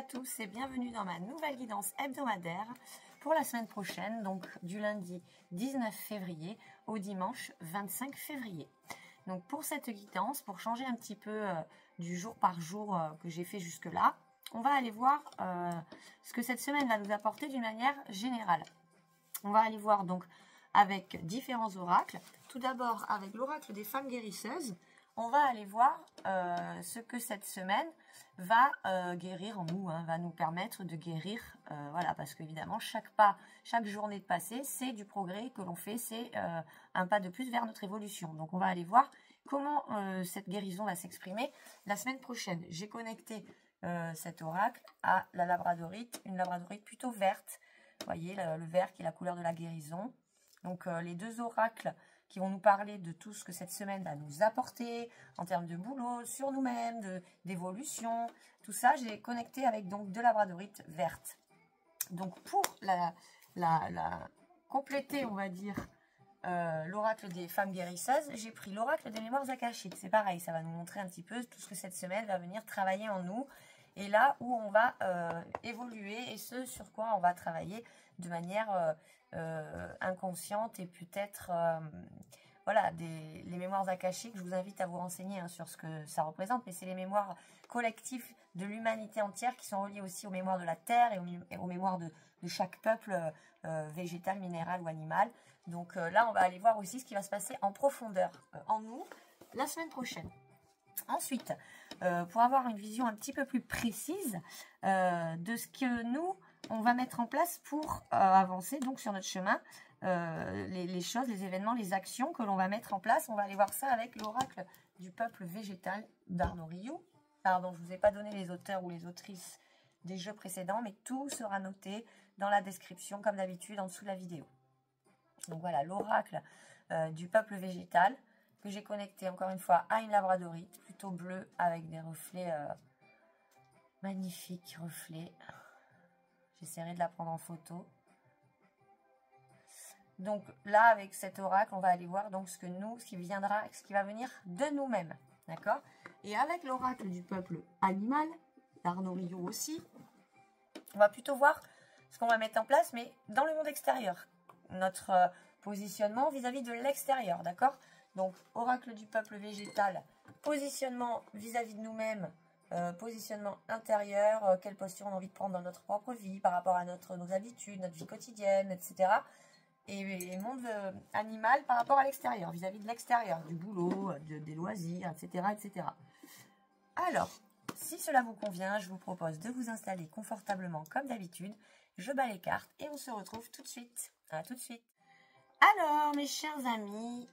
à tous et bienvenue dans ma nouvelle guidance hebdomadaire pour la semaine prochaine, donc du lundi 19 février au dimanche 25 février. Donc pour cette guidance, pour changer un petit peu du jour par jour que j'ai fait jusque-là, on va aller voir ce que cette semaine va nous apporter d'une manière générale. On va aller voir donc avec différents oracles. Tout d'abord avec l'oracle des femmes guérisseuses, on va aller voir ce que cette semaine va guérir en nous, va nous permettre de guérir, voilà, parce qu'évidemment chaque pas, chaque journée de passé, c'est du progrès que l'on fait, c'est un pas de plus vers notre évolution. Donc on va aller voir comment cette guérison va s'exprimer la semaine prochaine. J'ai connecté cet oracle à la labradorite, une labradorite plutôt verte, vous voyez le vert qui est la couleur de la guérison. Donc les deux oracles qui vont nous parler de tout ce que cette semaine va nous apporter en termes de boulot, sur nous-mêmes, d'évolution. Tout ça, j'ai connecté avec donc de labradorite verte. Donc pour compléter, on va dire, l'oracle des femmes guérisseuses, j'ai pris l'oracle des mémoires akashiques. C'est pareil, ça va nous montrer un petit peu tout ce que cette semaine va venir travailler en nous. Et là où on va évoluer et ce sur quoi on va travailler de manière inconsciente et peut-être voilà, les mémoires akashiques. Je vous invite à vous renseigner sur ce que ça représente, mais c'est les mémoires collectives de l'humanité entière qui sont reliées aussi aux mémoires de la terre et aux mémoires de chaque peuple végétal, minéral ou animal. Donc là, on va aller voir aussi ce qui va se passer en profondeur en nous la semaine prochaine. Ensuite, pour avoir une vision un petit peu plus précise de ce que nous, on va mettre en place pour avancer donc sur notre chemin, les choses, les événements, les actions que l'on va mettre en place, on va aller voir ça avec l'oracle du peuple végétal d'Arnaud Rioux. Pardon, je ne vous ai pas donné les auteurs ou les autrices des jeux précédents, mais tout sera noté dans la description, comme d'habitude, en dessous de la vidéo. Donc voilà, l'oracle du peuple végétal, que j'ai connecté encore une fois à une labradorite, plutôt bleue, avec des reflets, magnifiques reflets. J'essaierai de la prendre en photo. Donc là, avec cet oracle, on va aller voir donc ce qui va venir de nous-mêmes. D'accord? Et avec l'oracle du peuple animal, d'Arnaud Rioux aussi, on va plutôt voir ce qu'on va mettre en place, mais dans le monde extérieur. Notre positionnement vis-à-vis de l'extérieur, d'accord? Donc, oracle du peuple végétal, positionnement vis-à-vis de nous-mêmes, positionnement intérieur, quelle posture on a envie de prendre dans notre propre vie, par rapport à nos habitudes, notre vie quotidienne, etc. Et monde animal par rapport à l'extérieur, vis-à-vis de l'extérieur, du boulot, des loisirs, etc., etc. Alors, si cela vous convient, je vous propose de vous installer confortablement comme d'habitude. Je bats les cartes et on se retrouve tout de suite. À tout de suite. Alors, mes chers amis,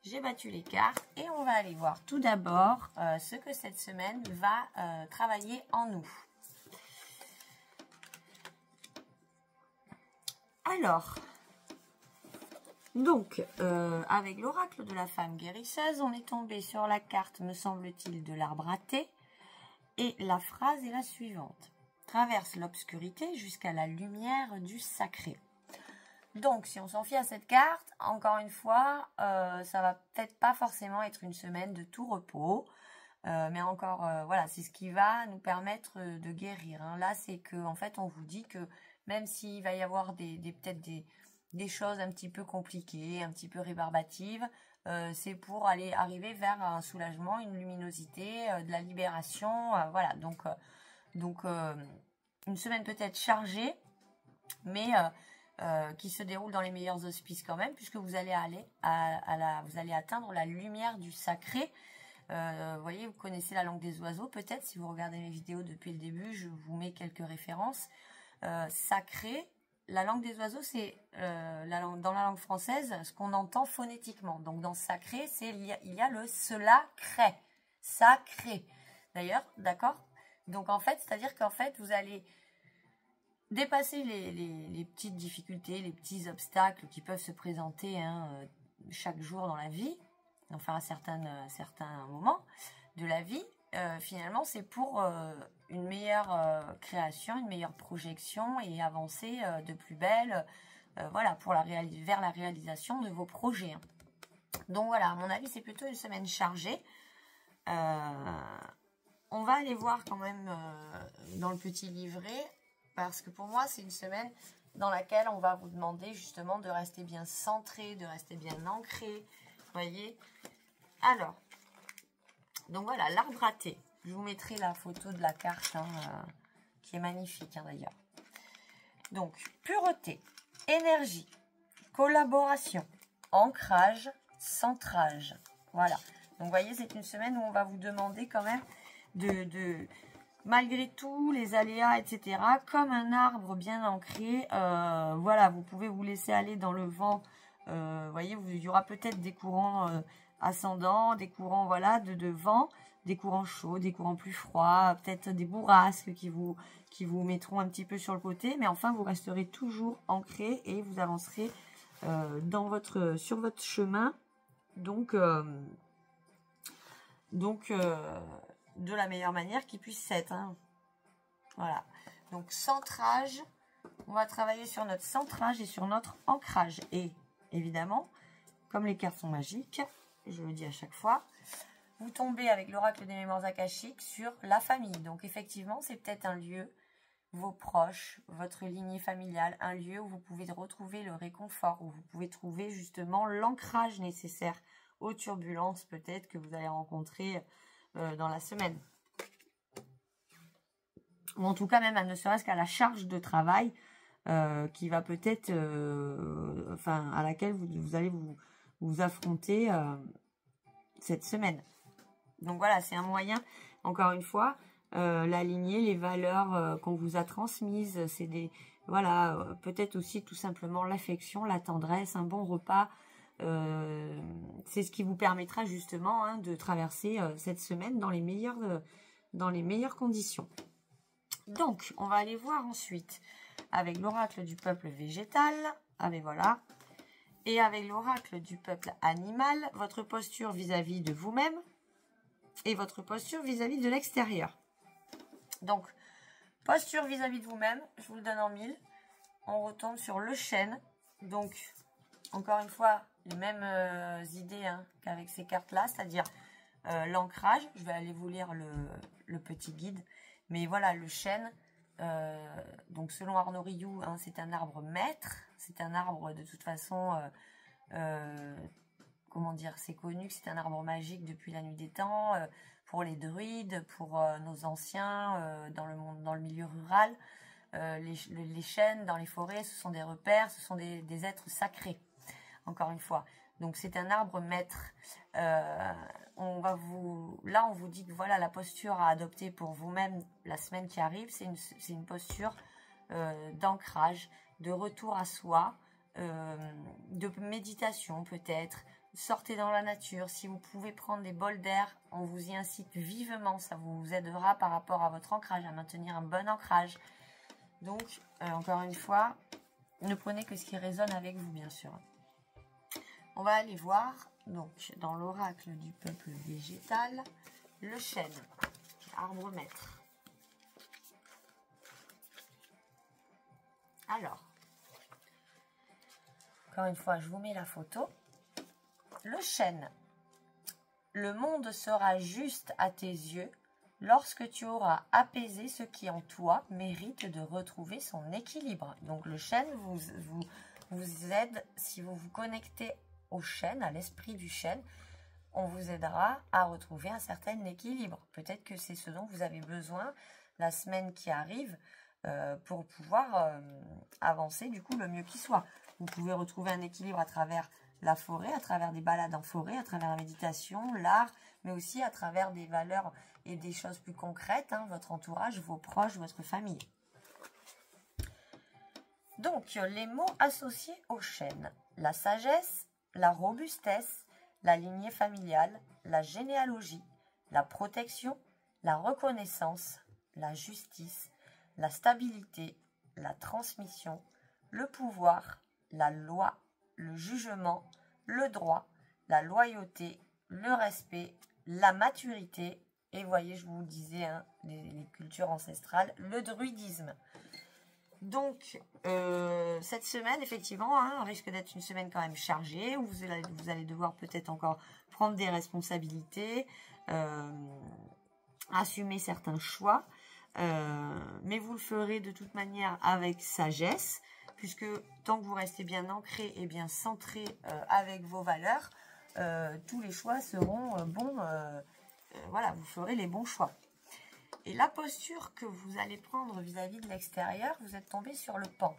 j'ai battu les cartes et on va aller voir tout d'abord ce que cette semaine va travailler en nous. Alors, donc, avec l'oracle de la femme guérisseuse, on est tombé sur la carte, me semble-t-il, de l'arbre à thé. Et la phrase est la suivante. Traverse l'obscurité jusqu'à la lumière du sacré. Donc, si on s'en fie à cette carte, encore une fois, ça va peut-être pas forcément être une semaine de tout repos. Mais encore, voilà, c'est ce qui va nous permettre de guérir. Là, c'est que, en fait, on vous dit que même s'il va y avoir peut-être des choses un petit peu compliquées, un petit peu rébarbatives, c'est pour arriver vers un soulagement, une luminosité, de la libération, voilà. Donc une semaine peut-être chargée, mais qui se déroule dans les meilleurs auspices quand même, puisque vous allez vous allez atteindre la lumière du sacré. Vous voyez, vous connaissez la langue des oiseaux, peut-être, si vous regardez mes vidéos depuis le début, je vous mets quelques références. Sacré, la langue des oiseaux, c'est dans la langue française, ce qu'on entend phonétiquement. Donc dans sacré, il y a le cela crée, sacré. D'ailleurs, d'accord? Donc en fait, c'est-à-dire qu'en fait, vous allez dépasser les petites difficultés, les petits obstacles qui peuvent se présenter chaque jour dans la vie, enfin à certains moments de la vie. Finalement, c'est pour une meilleure création, une meilleure projection et avancer de plus belle, voilà, vers la réalisation de vos projets. Donc voilà, à mon avis, c'est plutôt une semaine chargée. on va aller voir quand même dans le petit livret, parce que pour moi, c'est une semaine dans laquelle on va vous demander justement de rester bien centré, de rester bien ancré, voyez. Alors, donc voilà, l'arbre à thé. Je vous mettrai la photo de la carte, qui est magnifique d'ailleurs. Donc, pureté, énergie, collaboration, ancrage, centrage. Voilà. Donc, vous voyez, c'est une semaine où on va vous demander quand même malgré tout, les aléas, etc., comme un arbre bien ancré, voilà, vous pouvez vous laisser aller dans le vent. Vous voyez, il y aura peut-être des courants ascendants, des courants, voilà, de vent, des courants chauds, des courants plus froids, peut-être des bourrasques qui vous mettront un petit peu sur le côté, mais enfin, vous resterez toujours ancré et vous avancerez sur votre chemin, donc de la meilleure manière qui puisse être. Voilà. Donc, centrage. On va travailler sur notre centrage et sur notre ancrage. Et évidemment, comme les cartes sont magiques, je le dis à chaque fois, vous tombez avec l'oracle des mémoires akashiques sur la famille. Donc, effectivement, c'est peut-être un lieu, vos proches, votre lignée familiale, un lieu où vous pouvez retrouver le réconfort, où vous pouvez trouver justement l'ancrage nécessaire aux turbulences peut-être que vous allez rencontrer dans la semaine. Ou en tout cas même, ne serait-ce qu'à la charge de travail qui va peut-être, à laquelle vous allez vous affronter cette semaine. Donc voilà, c'est un moyen, encore une fois, l'aligner, les valeurs qu'on vous a transmises, c'est des, voilà, peut-être aussi tout simplement l'affection, la tendresse, un bon repas. C'est ce qui vous permettra justement de traverser cette semaine dans les meilleures conditions. Donc, on va aller voir ensuite avec l'oracle du peuple végétal, voilà, et avec l'oracle du peuple animal, votre posture vis-à-vis de vous-même et votre posture vis-à-vis de l'extérieur. Donc, posture vis-à-vis de vous-même, je vous le donne en 1000. On retombe sur le chêne. Donc, encore une fois, les mêmes idées qu'avec ces cartes-là, c'est-à-dire l'ancrage. Je vais aller vous lire le petit guide. Mais voilà, le chêne, donc selon Arnaud Rioux, c'est un arbre maître. C'est un arbre de toute façon, comment dire, c'est connu que c'est un arbre magique depuis la nuit des temps, pour les druides, pour nos anciens, dans le milieu rural. Les chênes dans les forêts, ce sont des repères, ce sont des êtres sacrés, encore une fois. Donc c'est un arbre maître. On vous dit que voilà la posture à adopter pour vous-même la semaine qui arrive, c'est une posture d'ancrage, de retour à soi, de méditation peut-être. Sortez dans la nature, si vous pouvez prendre des bols d'air, on vous y incite vivement, ça vous aidera par rapport à votre ancrage, à maintenir un bon ancrage. Donc, encore une fois, ne prenez que ce qui résonne avec vous, bien sûr. On va aller voir, donc, dans l'oracle du peuple végétal, le chêne, arbre maître. Alors, encore une fois, je vous mets la photo. Le chêne. Le monde sera juste à tes yeux lorsque tu auras apaisé ce qui en toi mérite de retrouver son équilibre. Donc le chêne vous aide, si vous vous connectez au chêne, à l'esprit du chêne, on vous aidera à retrouver un certain équilibre. Peut-être que c'est ce dont vous avez besoin la semaine qui arrive pour pouvoir avancer du coup le mieux qui soit. Vous pouvez retrouver un équilibre à travers la forêt, à travers des balades en forêt, à travers la méditation, l'art, mais aussi à travers des valeurs et des choses plus concrètes, votre entourage, vos proches, votre famille. Donc, les mots associés au chêne. La sagesse, la robustesse, la lignée familiale, la généalogie, la protection, la reconnaissance, la justice, la stabilité, la transmission, le pouvoir, la loi, le jugement, le droit, la loyauté, le respect, la maturité, et voyez, je vous disais, les cultures ancestrales, le druidisme. Donc, cette semaine, effectivement, risque d'être une semaine quand même chargée, où vous allez devoir peut-être encore prendre des responsabilités, assumer certains choix, mais vous le ferez de toute manière avec sagesse, puisque tant que vous restez bien ancré et bien centré avec vos valeurs, tous les choix seront bons. Voilà, vous ferez les bons choix. Et la posture que vous allez prendre vis-à-vis de l'extérieur, vous êtes tombé sur le pan.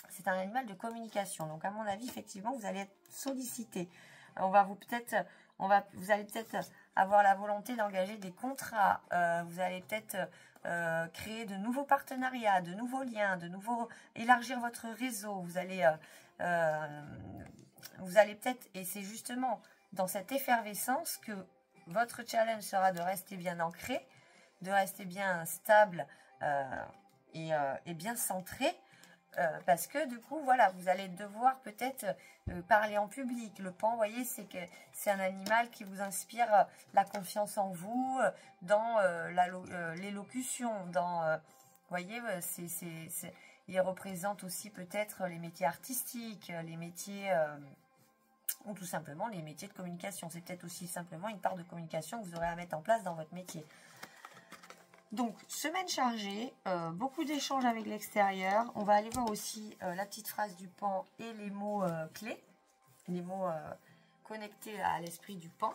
C'est un animal de communication. Donc, à mon avis, effectivement, vous allez être sollicité. Vous allez peut-être avoir la volonté d'engager des contrats. Vous allez peut-être créer de nouveaux partenariats, de nouveaux liens, élargir votre réseau. Vous allez peut-être, et c'est justement dans cette effervescence que votre challenge sera de rester bien ancré, de rester bien stable et bien centré. Parce que du coup, voilà, vous allez devoir peut-être parler en public. Le pan, vous voyez, c'est un animal qui vous inspire la confiance en vous, dans l'élocution, vous voyez, il représente aussi peut-être les métiers artistiques, les métiers, ou tout simplement les métiers de communication. C'est peut-être aussi simplement une part de communication que vous aurez à mettre en place dans votre métier. Donc, semaine chargée, beaucoup d'échanges avec l'extérieur. On va aller voir aussi la petite phrase du pan et les mots clés, les mots connectés à l'esprit du pan.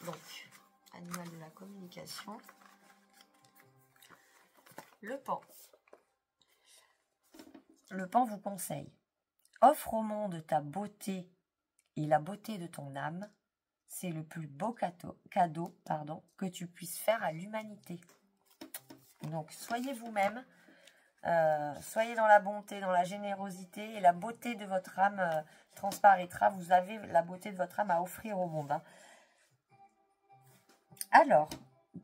Donc, animal de la communication. Le pan. Le pan vous conseille. Offre au monde ta beauté et la beauté de ton âme. C'est le plus beau cadeau que tu puisses faire à l'humanité. Donc, soyez vous-même, soyez dans la bonté, dans la générosité, et la beauté de votre âme transparaîtra. Vous avez la beauté de votre âme à offrir au monde. Hein. Alors,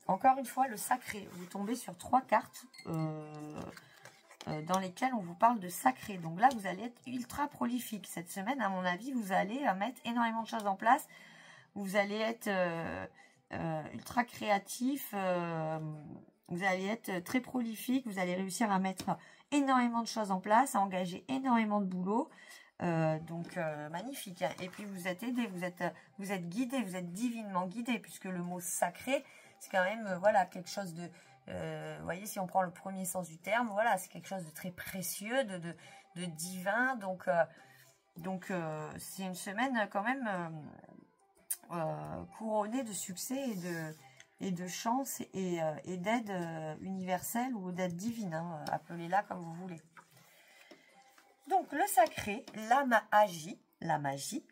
encore une fois, le sacré. Vous tombez sur 3 cartes dans lesquelles on vous parle de sacré. Donc là, vous allez être ultra prolifique. Cette semaine, à mon avis, vous allez mettre énormément de choses en place. Vous allez être ultra créatif. Vous allez être très prolifique, vous allez réussir à mettre énormément de choses en place, à engager énormément de boulot. Donc, magnifique. Et puis, vous êtes aidé, vous êtes guidé, vous êtes divinement guidé, puisque le mot sacré, c'est quand même, voilà, quelque chose de... vous voyez, si on prend le premier sens du terme, voilà, c'est quelque chose de très précieux, de divin. Donc, c'est une semaine quand même couronnée de succès et de chance et d'aide universelle ou d'aide divine, hein, appelez-la comme vous voulez. Donc le sacré, la magie,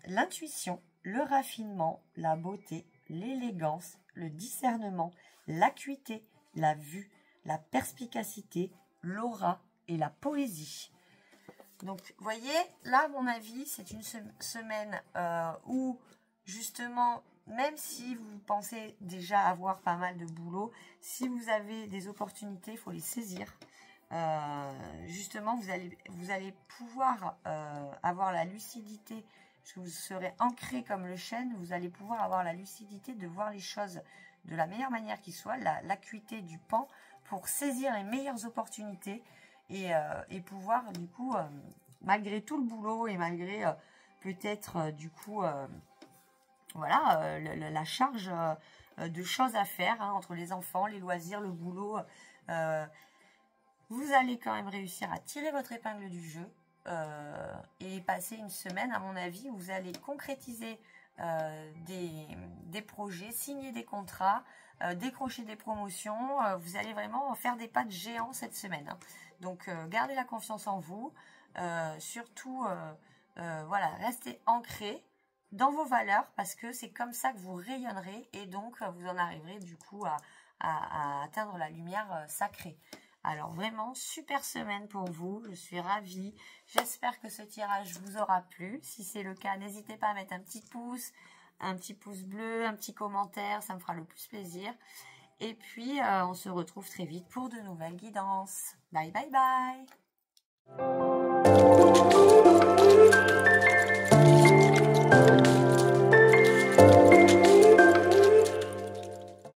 l'intuition, le raffinement, la beauté, l'élégance, le discernement, l'acuité, la vue, la perspicacité, l'aura et la poésie. Donc vous voyez, là à mon avis, c'est une semaine où justement... Même si vous pensez déjà avoir pas mal de boulot, si vous avez des opportunités, il faut les saisir. Justement, vous allez pouvoir avoir la lucidité, parce que vous serez ancré comme le chêne, vous allez pouvoir avoir la lucidité de voir les choses de la meilleure manière qui soit, l'acuité du pan, pour saisir les meilleures opportunités et pouvoir, du coup, malgré tout le boulot et malgré peut-être, du coup... voilà, la charge de choses à faire hein, entre les enfants, les loisirs, le boulot. Vous allez quand même réussir à tirer votre épingle du jeu et passer une semaine, à mon avis, où vous allez concrétiser des projets, signer des contrats, décrocher des promotions. Vous allez vraiment faire des pas de géant cette semaine. Hein. Donc, gardez la confiance en vous. Surtout, voilà, restez ancrés dans vos valeurs, parce que c'est comme ça que vous rayonnerez et donc vous en arriverez du coup à atteindre la lumière sacrée. Alors vraiment, super semaine pour vous, je suis ravie. J'espère que ce tirage vous aura plu. Si c'est le cas, n'hésitez pas à mettre un petit pouce bleu, un petit commentaire, ça me fera le plus plaisir. Et puis, on se retrouve très vite pour de nouvelles guidances. Bye bye bye.